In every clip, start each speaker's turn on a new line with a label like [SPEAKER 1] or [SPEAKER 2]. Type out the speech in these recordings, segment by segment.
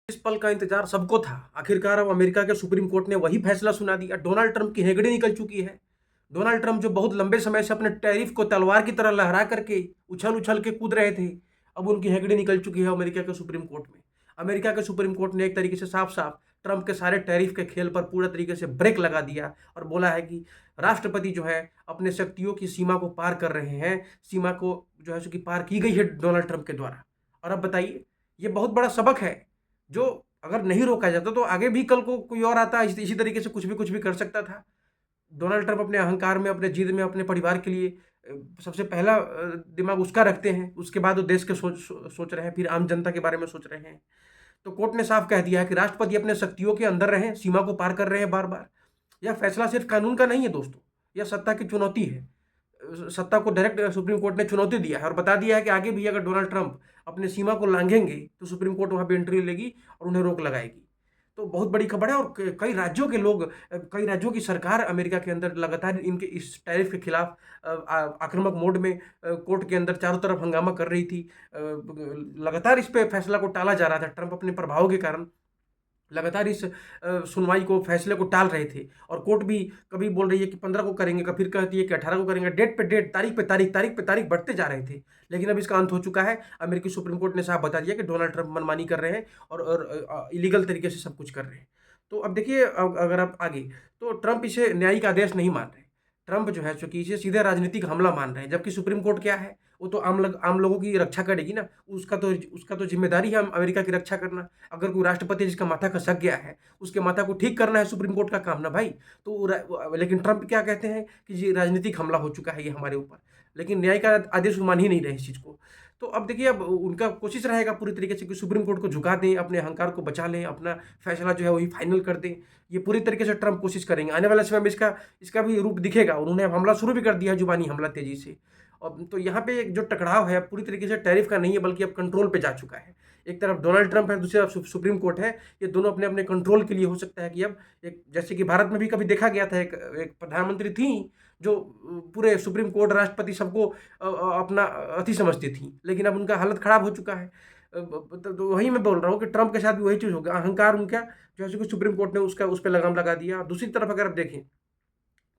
[SPEAKER 1] इस पल का इंतजार सबको था। आखिरकार अब अमेरिका के सुप्रीम कोर्ट ने वही फैसला सुना दिया। डोनाल्ड ट्रंप की हेगड़ी निकल चुकी है। डोनाल्ड ट्रंप जो बहुत लंबे समय से अपने टैरिफ को तलवार की तरह लहरा करके उछल उछल के कूद रहे थे, अब उनकी हेगड़ी निकल चुकी है अमेरिका के सुप्रीम कोर्ट में। अमेरिका के सुप्रीम कोर्ट ने एक तरीके से साफ साफ ट्रंप के सारे टैरिफ के खेल पर पूरा तरीके से ब्रेक लगा दिया और बोला है कि राष्ट्रपति जो है अपने शक्तियों की सीमा को पार कर रहे हैं। सीमा को जो है सो कि पार की गई है डोनाल्ड ट्रंप के द्वारा। और अब बताइए, ये बहुत बड़ा सबक है जो अगर नहीं रोका जाता तो आगे भी कल को कोई और आता इसी तरीके से कुछ भी कर सकता था। डोनाल्ड ट्रंप अपने अहंकार में, अपने जिद में, अपने परिवार के लिए सबसे पहला दिमाग उसका रखते हैं। उसके बाद वो देश के सोच रहे हैं, फिर आम जनता के बारे में सोच रहे हैं। तो कोर्ट ने साफ कह दिया है कि राष्ट्रपति अपने शक्तियों के अंदर रहें, सीमा को पार कर रहे हैं बार बार। यह फैसला सिर्फ कानून का नहीं है दोस्तों, यह सत्ता की चुनौती है। सत्ता को डायरेक्ट सुप्रीम कोर्ट ने चुनौती दिया है और बता दिया है कि आगे भी अगर डोनाल्ड ट्रंप अपने सीमा को लांघेंगे तो सुप्रीम कोर्ट वहां पे एंट्री लेगी और उन्हें रोक लगाएगी। तो बहुत बड़ी खबर है। और कई राज्यों के लोग, कई राज्यों की सरकार अमेरिका के अंदर लगातार इनके इस टैरिफ के खिलाफ आक्रामक मोड में कोर्ट के अंदर चारों तरफ हंगामा कर रही थी। लगातार इस पे फैसला को टाला जा रहा था। ट्रंप अपने प्रभाव के कारण लगातार इस सुनवाई को, फैसले को टाल रहे थे। और कोर्ट भी कभी बोल रही है कि 15 को करेंगे, कभी फिर कहती है कि 18 को करेंगे। डेट पे डेट, तारीख पे तारीख, तारीख पे तारीख बढ़ते जा रहे थे। लेकिन अब इसका अंत हो चुका है। अमेरिकी सुप्रीम कोर्ट ने साफ बता दिया कि डोनाल्ड ट्रंप मनमानी कर रहे हैं और इलीगल तरीके से सब कुछ कर रहे हैं। तो अब देखिए, अगर आप आगे, तो ट्रंप इसे न्यायिक आदेश नहीं मान रहे। ट्रंप जो है चूंकि इसे सीधे राजनीतिक हमला मान रहे हैं, जबकि सुप्रीम कोर्ट क्या है, वो तो आम लोगों की रक्षा करेगी ना। उसका तो जिम्मेदारी है अमेरिका की रक्षा करना। अगर कोई राष्ट्रपति जिसका माथा खसक गया है, उसके माथा को ठीक करना है सुप्रीम कोर्ट का काम ना भाई। तो लेकिन ट्रंप क्या कहते हैं कि ये राजनीतिक हमला हो चुका है ये हमारे ऊपर। लेकिन न्याय का आदेश वो मान ही नहीं रहे इस चीज़ को। तो अब देखिए, अब उनका कोशिश रहेगा पूरी तरीके से कि सुप्रीम कोर्ट को झुका दें, अपने अहंकार को बचा लें, अपना फैसला जो है वही फाइनल कर दें। ये पूरी तरीके से ट्रंप कोशिश करेंगे। आने वाले समय में इसका इसका भी रूप दिखेगा। उन्होंने अब हमला शुरू भी कर दिया है, जुबानी हमला तेजी से। अब तो यहाँ पे एक जो टकराव है पूरी तरीके से टैरिफ का नहीं है, बल्कि अब कंट्रोल पे जा चुका है। एक तरफ डोनाल्ड ट्रंप है, दूसरी तरफ सुप्रीम कोर्ट है। ये दोनों अपने अपने कंट्रोल के लिए हो सकता है कि अब एक, जैसे कि भारत में भी कभी देखा गया था, एक प्रधानमंत्री थी जो पूरे सुप्रीम कोर्ट, राष्ट्रपति सबको अपना अति समझती थी। लेकिन अब उनका हालत खराब हो चुका है। तो वही मैं बोल रहा हूँ कि ट्रंप के साथ भी वही चीज़ होगा। अहंकार उनका जो है कि सुप्रीम कोर्ट ने उसका उस पर लगाम लगा दिया। दूसरी तरफ अगर आप देखें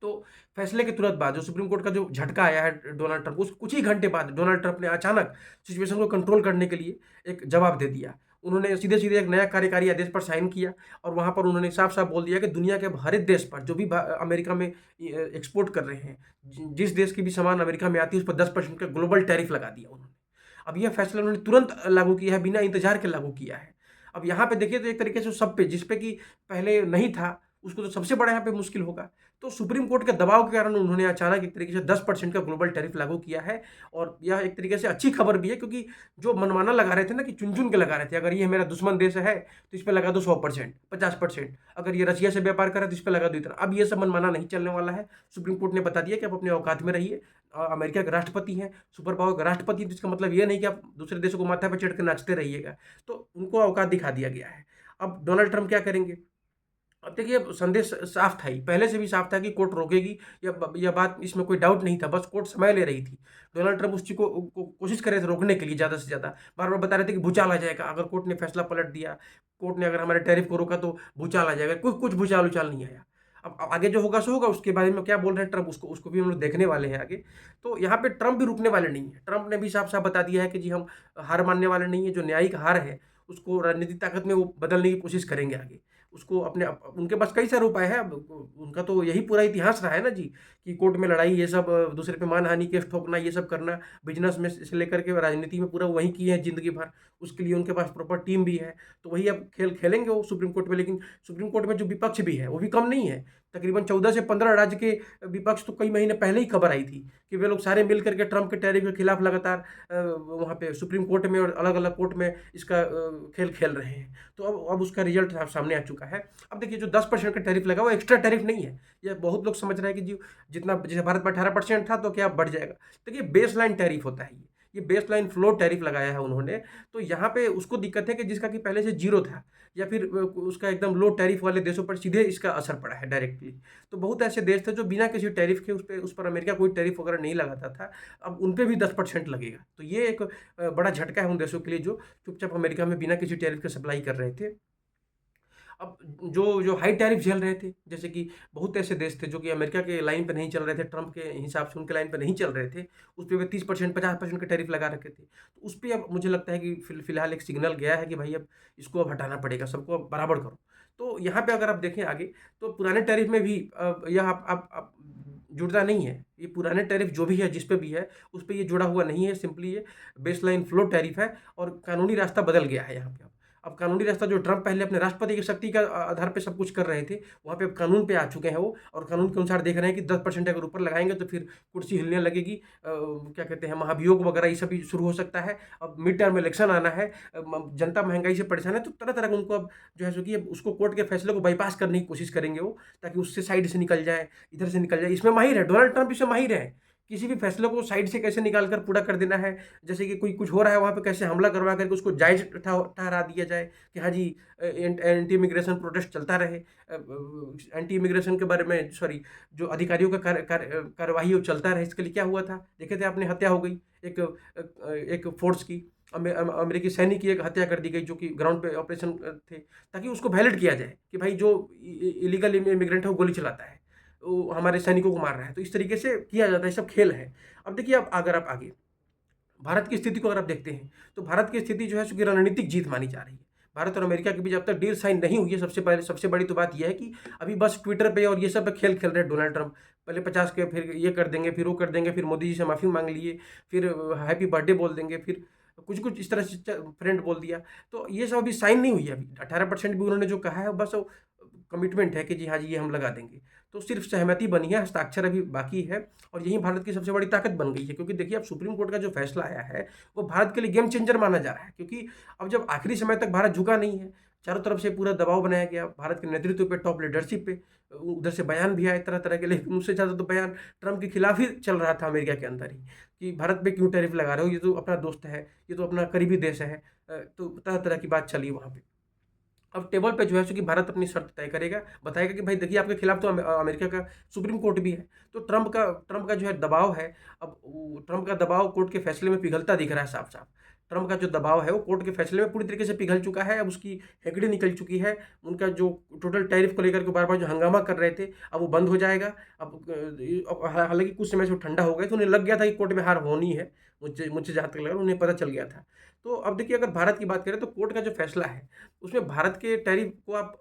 [SPEAKER 1] तो फैसले के तुरंत बाद जो सुप्रीम कोर्ट का जो झटका आया है डोनाल्ड ट्रंप, उस कुछ ही घंटे बाद डोनाल्ड ट्रंप ने अचानक सिचुएशन को कंट्रोल करने के लिए एक जवाब दे दिया। उन्होंने सीधे सीधे एक नया कार्यकारी आदेश पर साइन किया और वहां पर उन्होंने साफ साफ बोल दिया कि दुनिया के हर एक देश पर जो भी अमेरिका में एक्सपोर्ट कर रहे हैं, जिस देश की भी सामान अमेरिका में आती है उस पर 10% का ग्लोबल टैरिफ लगा दिया उन्होंने। अब यह फैसला उन्होंने तुरंत लागू किया है, बिना इंतजार के लागू किया है। अब यहाँ पे देखिए तो एक तरीके से सब पे, जिस पे कि पहले नहीं था, उसको तो सबसे बड़ा यहाँ पे मुश्किल होगा। तो सुप्रीम कोर्ट के दबाव के कारण उन्होंने अचानक एक तरीके से 10% का ग्लोबल टैरिफ लागू किया है। और यह एक तरीके से अच्छी खबर भी है, क्योंकि जो मनमाना लगा रहे थे ना, कि चुन चुन के लगा रहे थे, अगर ये मेरा दुश्मन देश है तो इस पर लगा दो 100%, 50%। अगर ये रशिया से व्यापार करे तो इस पर लगा दो इतना। अब ये सब मनमाना नहीं चलने वाला है। सुप्रीम कोर्ट ने बता दिया कि आप अपने औकात में रहिए। अमेरिका के राष्ट्रपति हैं, सुपर पावर के राष्ट्रपति, तो इसका मतलब ये नहीं कि आप दूसरे देशों को माथा पर चढ़ कर नाचते रहिएगा। तो उनको औकात दिखा दिया गया है। अब डोनाल्ड ट्रंप क्या करेंगे? अब देखिए, संदेश साफ था ही, पहले से भी साफ था कि कोर्ट रोकेगी। यह बात, इसमें कोई डाउट नहीं था। बस कोर्ट समय ले रही थी। डोनाल्ड ट्रंप उस चीज को कोशिश कर रहे थे रोकने के लिए ज़्यादा से ज़्यादा। बार बार बता रहे थे कि भूचाल आ जाएगा अगर कोर्ट ने फैसला पलट दिया। कोर्ट ने अगर हमारे टैरिफ को रोका तो भूचाल आ जाएगा। कुछ भूचाल उचाल नहीं आया। अब आगे जो होगा सो होगा। उसके बारे में क्या बोल रहे हैं ट्रंप, उसको उसको भी हम लोग देखने वाले हैं आगे। तो यहाँ पे ट्रंप भी रुकने वाले नहीं है। ट्रंप ने भी साफ साफ बता दिया है कि जी हम हार मानने वाले नहीं है। जो न्यायिक हार है उसको राजनीतिक ताकत में वो बदलने की कोशिश करेंगे आगे। उसको अपने उनके पास कई सारे उपाय हैं। अब उनका तो यही पूरा इतिहास रहा है ना जी, कि कोर्ट में लड़ाई, ये सब, दूसरे पे मानहानि केस ठोकना, ये सब करना, बिजनेस में से लेकर के राजनीति में पूरा वही किए हैं जिंदगी भर। उसके लिए उनके पास प्रॉपर टीम भी है। तो वही अब खेल खेलेंगे वो सुप्रीम कोर्ट में। लेकिन सुप्रीम कोर्ट में जो विपक्ष भी है वो भी कम नहीं है। तकरीबन 14 से 15 राज्य के विपक्ष, तो कई महीने पहले ही खबर आई थी कि वे लोग सारे मिल करके ट्रंप के टैरिफ के खिलाफ लगातार वहाँ पे सुप्रीम कोर्ट में और अलग अलग कोर्ट में इसका खेल खेल रहे हैं। तो अब उसका रिजल्ट सामने आ चुका है। अब देखिए, जो 10% का टैरिफ लगा वो एक्स्ट्रा टैरिफ नहीं है। ये बहुत लोग समझ रहे हैं कि जी जितना, जैसे भारत में 18% था तो क्या बढ़ जाएगा। देखिए, बेस लाइन टैरिफ होता है ये। ये बेस लाइन फ्लोर टैरिफ लगाया है उन्होंने। तो यहाँ पे उसको दिक्कत है कि जिसका कि पहले से ज़ीरो था या फिर उसका एकदम लो टैरिफ वाले देशों पर सीधे इसका असर पड़ा है डायरेक्टली। तो बहुत ऐसे देश थे जो बिना किसी टैरिफ के उस पर अमेरिका कोई टैरिफ वगैरह नहीं लगाता था, अब उन पे भी 10% लगेगा। तो ये एक बड़ा झटका है उन देशों के लिए जो चुपचाप अमेरिका में बिना किसी टैरिफ के सप्लाई कर रहे थे। अब जो जो हाई टैरिफ झेल रहे थे, जैसे कि बहुत ऐसे देश थे जो कि अमेरिका के लाइन पे नहीं चल रहे थे, ट्रंप के हिसाब से उनके लाइन पे नहीं चल रहे थे, उस पे वे 30% 50% का टैरिफ लगा रखे थे। तो उस पे अब मुझे लगता है कि फिलहाल एक सिग्नल गया है कि भाई अब इसको अब हटाना पड़ेगा, सबको अब बराबर करो। तो यहाँ पे अगर आप देखें आगे, तो पुराने टैरिफ में भी यह आप जुड़ता नहीं है। ये पुराने टैरिफ जो भी है, जिस पे भी है, उस पे ये जुड़ा हुआ नहीं है। सिंपली ये बेसलाइन फ्लोर टैरिफ है और कानूनी रास्ता बदल गया है यहाँ पे अब कानूनी रास्ता जो ट्रंप पहले अपने राष्ट्रपति की शक्ति का आधार पे सब कुछ कर रहे थे, वहाँ पे अब कानून पे आ चुके हैं वो, और कानून के अनुसार देख रहे हैं कि 10% अगर ऊपर लगाएंगे तो फिर कुर्सी हिलने लगेगी। क्या कहते हैं, महाभियोग वगैरह ये सब भी शुरू हो सकता है। अब मिड टर्म इलेक्शन आना है, जनता महंगाई से परेशान है, तो तरह तरह का उनको अब जो है सो कि अब उसको कोर्ट के फैसले को बाईपास करने की कोशिश करेंगे वो, ताकि उससे साइड से निकल जाए, इधर से निकल जाए। इसमें माहिर है डोनाल्ड ट्रंप, इसमें माहिर है किसी भी फैसले को साइड से कैसे निकाल कर पूरा कर देना है। जैसे कि कोई कुछ हो रहा है वहाँ पे कैसे हमला करवा करके उसको जायज ठहरा दिया जाए कि हाँ जी, एंटी इमिग्रेशन प्रोटेस्ट चलता रहे, एंटी इमिग्रेशन के बारे में, सॉरी, जो अधिकारियों का कार्यवाही वो चलता रहे। इसके लिए क्या हुआ था, देखे थे आपने, हत्या हो गई एक फोर्स की, अमेरिकी सैनिक की एक हत्या कर दी गई जो कि ग्राउंड पे ऑपरेशन थे, ताकि उसको वैलिड किया जाए कि भाई जो इलीगल इमिग्रेंट है वो गोली चलाता है, वो हमारे सैनिकों को मार रहा है। तो इस तरीके से किया जाता है, सब खेल है। अब देखिए, अब अगर आप आगे भारत की स्थिति को अगर आप देखते हैं, तो भारत की स्थिति जो है उसकी रणनीतिक जीत मानी जा रही है। भारत और अमेरिका के बीच अब तक डील साइन नहीं हुई है। सबसे बड़ी तो बात यह है कि अभी बस ट्विटर पे और ये सब पे खेल खेल रहे हैं डोनाल्ड ट्रंप। पहले 50 के, फिर ये कर देंगे, फिर वो कर देंगे, फिर मोदी जी से माफ़ी मांग लिए, फिर हैप्पी बर्थडे बोल देंगे, फिर कुछ कुछ इस तरह से फ्रेंड बोल दिया। तो ये सब अभी साइन नहीं हुई है। अभी 18% भी उन्होंने जो कहा है बस कमिटमेंट है कि जी हाँ जी, ये हम लगा देंगे। तो सिर्फ सहमति बनी है, हस्ताक्षर अभी बाकी है। और यही भारत की सबसे बड़ी ताकत बन गई है, क्योंकि देखिए अब सुप्रीम कोर्ट का जो फैसला आया है वो भारत के लिए गेम चेंजर माना जा रहा है। क्योंकि अब जब आखिरी समय तक भारत झुका नहीं है, चारों तरफ से पूरा दबाव बनाया गया भारत के नेतृत्व पे, टॉप लीडरशिप पे, उधर से बयान भी आए तरह तरह के, लेकिन उससे ज़्यादा तो बयान ट्रंप के खिलाफ ही चल रहा था अमेरिका के अंदर ही, कि भारत पे क्यों टैरिफ लगा रहे हो, ये तो अपना दोस्त है, ये तो अपना करीबी देश है। तो तरह तरह की बात चली वहाँ पे। अब टेबल पे जो है कि भारत अपनी शर्त तय करेगा, बताएगा कि भाई देखिए आपके खिलाफ तो अमेरिका का सुप्रीम कोर्ट भी है। तो ट्रंप का जो है दबाव है, अब ट्रंप का दबाव कोर्ट के फैसले में पिघलता दिख रहा है साफ साफ। ट्रंप का जो दबाव है वो कोर्ट के फैसले में पूरी तरीके से पिघल चुका है। अब उसकी हेकड़ी निकल चुकी है। उनका जो टोटल टैरिफ को लेकर के बार बार जो हंगामा कर रहे थे, अब वो बंद हो जाएगा। अब हालांकि कुछ समय से वो ठंडा हो गए, तो उन्हें लग गया था कि कोर्ट में हार होनी है। मुझे जहाँ तक लगा उन्हें पता चल गया था। तो अब देखिए, अगर भारत की बात करें तो कोर्ट का जो फैसला है उसमें भारत के टैरिफ को आप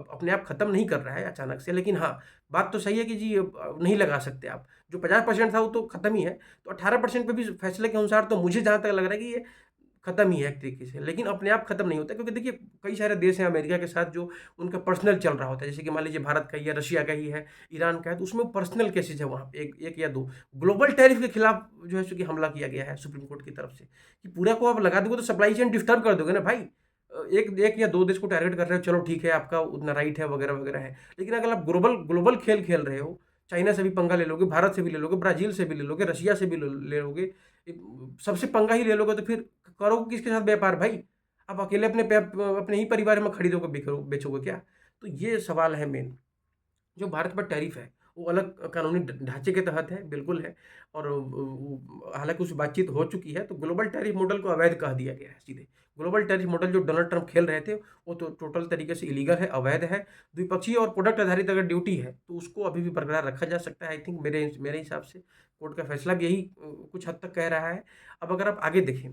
[SPEAKER 1] अपने आप खत्म नहीं कर रहा है अचानक से। लेकिन हाँ, बात तो सही है कि जी नहीं लगा सकते आप। जो 50% था वो तो खत्म ही है, तो 18% पे भी फैसले के अनुसार तो मुझे जहाँ तक लग रहा है कि ये खत्म ही है एक तरीके से। लेकिन अपने आप खत्म नहीं होता, क्योंकि देखिए कई सारे देश हैं अमेरिका के साथ जो उनका पर्सनल चल रहा होता है। जैसे कि मान लीजिए भारत का ही है, रशिया का ही है, ईरान का है, तो उसमें पर्सनल केसेज है वहाँ पे, एक या दो। ग्लोबल टैरिफ के खिलाफ जो है कि हमला किया गया है सुप्रीम कोर्ट की तरफ से, कि पूरा को आप लगा दोगे तो सप्लाई चेन डिस्टर्ब कर दोगे ना भाई। एक या दो देश को टारगेट कर रहे हो, चलो ठीक है, आपका उतना राइट है वगैरह वगैरह है। लेकिन अगर आप ग्लोबल ग्लोबल खेल खेल रहे हो, चाइना से भी पंगा ले लोगे, भारत से भी ले लोगे, ब्राजील से भी ले लोगे, रशिया से भी ले लोगे, सबसे पंगा ही ले लोगे, तो फिर करोगे किसके साथ व्यापार भाई? आप अकेले अपने ही परिवार में खरीदोगे बेचोगे क्या? तो ये सवाल है मेन। जो भारत पर टैरिफ है वो अलग कानूनी ढांचे के तहत है, बिल्कुल है। और हालांकि उस बातचीत हो चुकी है, तो ग्लोबल टैरिफ मॉडल को अवैध कह दिया गया है सीधे। ग्लोबल टैरिफ मॉडल जो डोनाल्ड ट्रंप खेल रहे थे वो तो टोटल तरीके से इलीगल है, अवैध है। द्विपक्षीय और प्रोडक्ट आधारित अगर ड्यूटी है तो उसको अभी भी बरकरार रखा जा सकता है। आई थिंक मेरे हिसाब से कोर्ट का फैसला भी यही कुछ हद तक कह रहा है। अब अगर आप आगे देखें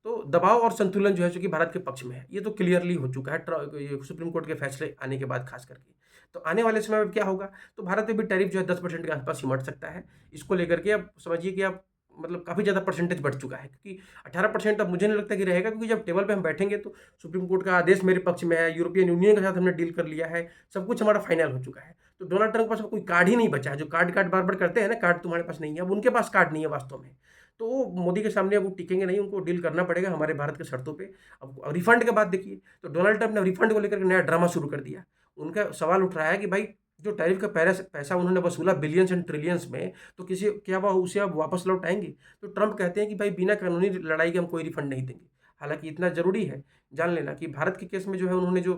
[SPEAKER 1] तो दबाव और संतुलन जो है जो कि भारत के पक्ष में है, ये तो क्लियरली हो चुका है ये सुप्रीम कोर्ट के फैसले आने के बाद खास करके। तो आने वाले समय में क्या होगा, तो भारत में भी टैरिफ जो है 10% के आसपास सिमट सकता है। इसको लेकर के आप समझिए कि आप मतलब काफ़ी ज़्यादा परसेंटेज बढ़ चुका है, क्योंकि 18% अब मुझे नहीं लगता कि रहेगा, क्योंकि जब टेबल पे हम बैठेंगे तो सुप्रीम कोर्ट का आदेश मेरे पक्ष में है, यूरोपियन यूनियन के साथ हमने डील कर लिया है, सब कुछ हमारा फाइनल हो चुका है। तो डोनाल्ड ट्रंप के पास अब कोई कार्ड ही नहीं बचा है। जो कार्ड बार बार करते हैं ना, कार्ड तुम्हारे पास नहीं है, अब उनके पास कार्ड नहीं है वास्तव में। तो वो मोदी के सामने अब वो टिकेंगे नहीं, उनको डील करना पड़ेगा हमारे भारत के शर्तों पे। अब रिफंड के बाद देखिए, तो डोनाल्ड ट्रंप ने रिफंड को लेकर के नया ड्रामा शुरू कर दिया। उनका सवाल उठ रहा है कि भाई जो टैरिफ का पैसा उन्होंने वसूला बिलियंस एंड ट्रिलियंस में, तो किसी क्या वह उसे अब वापस लौटाएंगे? तो ट्रंप कहते हैं कि भाई बिना कानूनी लड़ाई के हम कोई रिफंड नहीं देंगे। हालांकि इतना जरूरी है जान लेना कि भारत के केस में जो है उन्होंने जो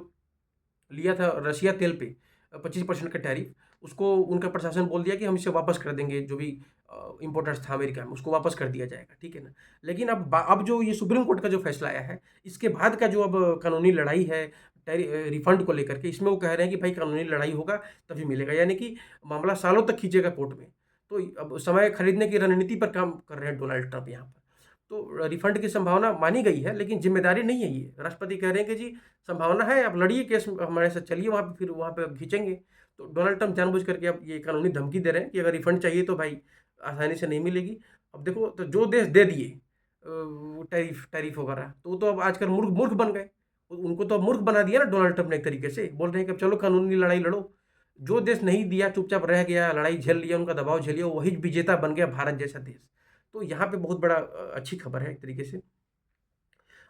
[SPEAKER 1] लिया था रशिया तेल पे 25% का टैरिफ, उसको उनका प्रशासन बोल दिया कि हम इसे वापस कर देंगे, जो भी इम्पोर्टर्स था अमेरिका में उसको वापस कर दिया जाएगा, ठीक है ना। लेकिन अब जो ये सुप्रीम कोर्ट का जो फैसला आया है, इसके बाद का जो अब कानूनी लड़ाई है रिफंड को लेकर के, इसमें वो कह रहे हैं कि भाई कानूनी लड़ाई होगा तभी मिलेगा, यानी कि मामला सालों तक खींचेगा कोर्ट में। तो अब समय खरीदने की रणनीति पर काम कर रहे हैं डोनाल्ड ट्रंप यहाँ पर। तो रिफंड की संभावना मानी गई है, लेकिन जिम्मेदारी नहीं है ये। राष्ट्रपति कह रहे हैं कि जी संभावना है, आप लड़िए केस हमारे साथ, चलिए वहाँ पे, फिर वहाँ पे खींचेंगे। तो डोनाल्ड ट्रंप जानबूझ करके अब ये कानूनी धमकी दे रहे हैं कि अगर रिफंड चाहिए तो भाई आसानी से नहीं मिलेगी। अब देखो, तो जो देश दे दिए टैरिफ टैरिफ वगैरह, तो वो तो अब आजकल मूर्ख मूर्ख बन गए। उनको तो अब मूर्ख बना दिया ना डोनाल्ड ट्रंप ने, एक तरीके से बोल रहे हैं कि अब चलो कानूनी लड़ाई लड़ो। जो देश नहीं दिया, चुपचाप रह गया, लड़ाई झेल लिया, उनका दबाव झेल लिया, वही विजेता बन गया, भारत जैसा देश। तो यहाँ पे बहुत बड़ा अच्छी खबर है एक तरीके से।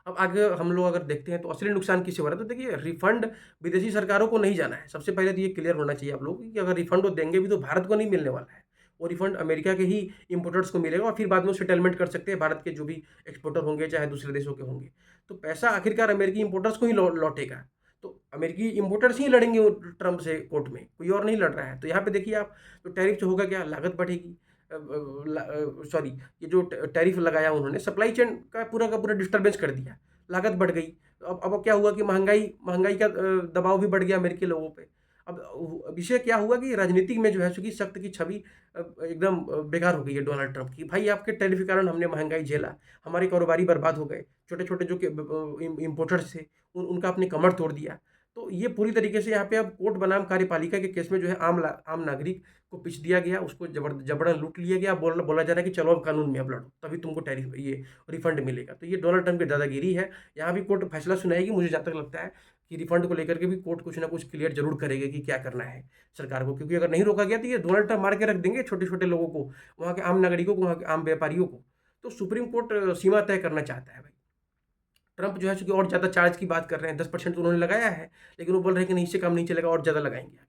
[SPEAKER 1] अब आगे हम लोग अगर देखते हैं तो असली नुकसान किसे हो रहा है, तो देखिए रिफंड विदेशी सरकारों को नहीं जाना है। सबसे पहले तो ये क्लियर होना चाहिए आप लोग कि अगर रिफंड वो देंगे भी तो भारत को नहीं मिलने वाला है। वो रिफंड अमेरिका के ही इंपोर्टर्स को मिलेगा और फिर बाद में सेटलमेंट कर सकते हैं भारत के जो भी एक्सपोर्टर होंगे, चाहे दूसरे देशों के होंगे। तो पैसा आखिरकार अमेरिकी इंपोर्टर्स को ही लौटेगा। तो अमेरिकी इंपोर्टर्स ही लड़ेंगे ट्रंप से कोर्ट में, कोई और नहीं लड़ रहा है। तो यहाँ पे देखिए आप, तो टैरिफ जो होगा क्या, लागत बढ़ेगी। सॉरी, ये जो टैरिफ लगाया उन्होंने, सप्लाई चेन का पूरा डिस्टर्बेंस कर दिया, लागत बढ़ गई। तो अब क्या हुआ कि महंगाई महंगाई का दबाव भी बढ़ गया अमेरिकी लोगों पे। अब विषय क्या हुआ कि राजनीतिक में जो है चूंकि सख्त की छवि एकदम बेकार हो गई है डोनाल्ड ट्रंप की। भाई आपके टैरिफ के कारण हमने महंगाई झेला, हमारे कारोबारी बर्बाद हो गए, छोटे छोटे जो इम्पोर्टर्स थे उनका अपने कमर तोड़ दिया। तो ये पूरी तरीके से यहाँ पे अब कोर्ट बनाम कार्यपालिका के केस में जो है आम नागरिक को पिच दिया गया, उसको जबरन लूट लिया गया। बोला जा रहा है कि चलो अब कानून में अब लड़ो, तभी तुमको टैरिफ ये रिफंड मिलेगा। तो ये डोनाल्ड ट्रंप की दादागिरी है। यहाँ भी कोर्ट फैसला सुनाएगी, मुझे जहाँ तक लगता है कि रिफंड को लेकर के भी कोर्ट कुछ ना कुछ क्लियर जरूर करेगी कि क्या करना है सरकार को, क्योंकि अगर नहीं रोका गया तो ये डोनाल्ड ट्रंप मार के रख देंगे छोटे छोटे लोगों को, वहाँ के आम नागरिकों को, वहाँ के आम व्यापारियों को। तो सुप्रीम कोर्ट सीमा तय करना चाहता है भाई। ट्रंप जो है चूंकि और ज़्यादा चार्ज की बात कर रहे हैं, 10% तो उन्होंने लगाया है, लेकिन वो बोल रहे हैं कि नहीं इससे काम नहीं चलेगा, और ज़्यादा लगाएंगे आगे।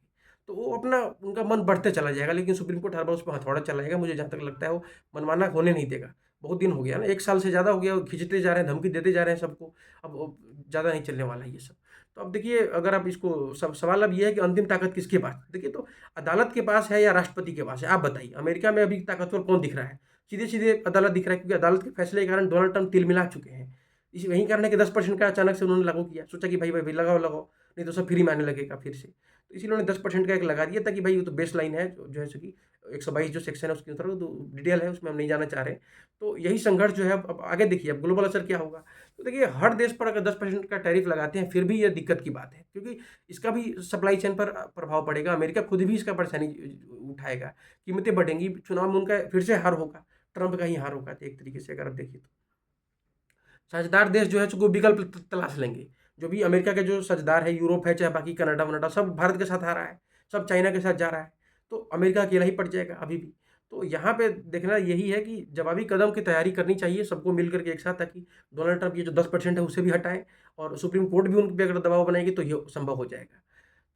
[SPEAKER 1] तो वो अपना उनका मन बढ़ते चला जाएगा, लेकिन सुप्रीम कोर्ट हर बार उस पर हथौड़ा चलाएगा। मुझे जहाँ तक लगता है वो मनमाना होने नहीं देगा। बहुत दिन हो गया ना, 1 साल से ज़्यादा हो गया, वो खींचते जा रहे हैं, धमकी देते जा रहे हैं सबको। अब ज़्यादा नहीं चलने वाला है ये सब। तो अब देखिए, अगर आप इसको सब सवाल अब ये है कि अंतिम ताकत किसके पास, देखिए तो अदालत के पास है या राष्ट्रपति के पास है, आप बताइए। अमेरिका में अभी ताकतवर कौन दिख रहा है? सीधे सीधे अदालत दिख रहा है, क्योंकि अदालत के फैसले के कारण डोनाल्ड ट्रंप तिल मिला चुके हैं। इसी वही कारण है कि 10% का अचानक से उन्होंने लागू किया, सोचा कि भाई भाई भाई लगाओ लगाओ, नहीं तो सब फ्री में आने लगेगा फिर से। तो इसीलिए उन्होंने 10% का एक लगा दिया, ताकि भाई वो तो बेस लाइन है जो है कि 122 जो सेक्शन है उसके अंतर्गत, तो डिटेल है उसमें हम नहीं जाना चाह रहे। तो यही संघर्ष जो है अब आगे देखिए, अब ग्लोबल असर क्या होगा। तो देखिए हर देश पर अगर 10% का टैरिफ लगाते हैं फिर भी ये दिक्कत की बात है, क्योंकि इसका भी सप्लाई चेन पर प्रभाव पड़ेगा। अमेरिका खुद भी इसका परेशानी उठाएगा, कीमतें बढ़ेंगी, चुनाव में उनका फिर से हार होगा, ट्रंप का ही हार होगा एक तरीके से अगर आप देखिए तो। साझेदार देश जो है वो विकल्प तलाश लेंगे। जो भी अमेरिका के जो साझेदार है, यूरोप है, चाहे बाकी कनाडा वनाडा, सब भारत के साथ आ रहा है, सब चाइना के साथ जा रहा है। तो अमेरिका अकेला ही पड़ जाएगा अभी भी। तो यहाँ पे देखना यही है कि जवाबी कदम की तैयारी करनी चाहिए सबको मिल करके एक साथ, ताकि डोनाल्ड ट्रंप ये जो 10% है उसे भी हटाए, और सुप्रीम कोर्ट भी उन पर अगर दबाव बनाएगी तो ये संभव हो जाएगा।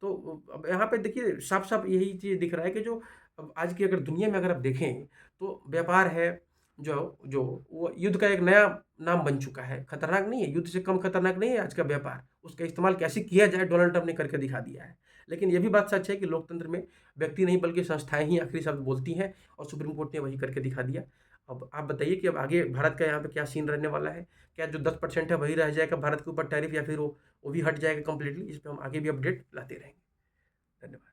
[SPEAKER 1] तो अब यहाँ पे देखिए साफ साफ यही चीज़ दिख रहा है कि जो अब आज की अगर दुनिया में अगर आप देखें तो व्यापार है, जो जो वो युद्ध का एक नया नाम बन चुका है। खतरनाक नहीं है, युद्ध से कम खतरनाक नहीं है आज का व्यापार। उसका इस्तेमाल कैसे किया जाए डोनाल्ड ट्रंप ने करके दिखा दिया है। लेकिन ये भी बात सच है कि लोकतंत्र में व्यक्ति नहीं बल्कि संस्थाएं ही आखिरी शब्द बोलती हैं, और सुप्रीम कोर्ट ने वही करके दिखा दिया। अब आप बताइए कि अब आगे भारत का यहाँ पे क्या सीन रहने वाला है? क्या जो 10% है वही रह जाएगा भारत के ऊपर टैरिफ, या फिर वो भी हट जाएगा कंप्लीटली? इस पर हम आगे भी अपडेट लाते रहेंगे। धन्यवाद।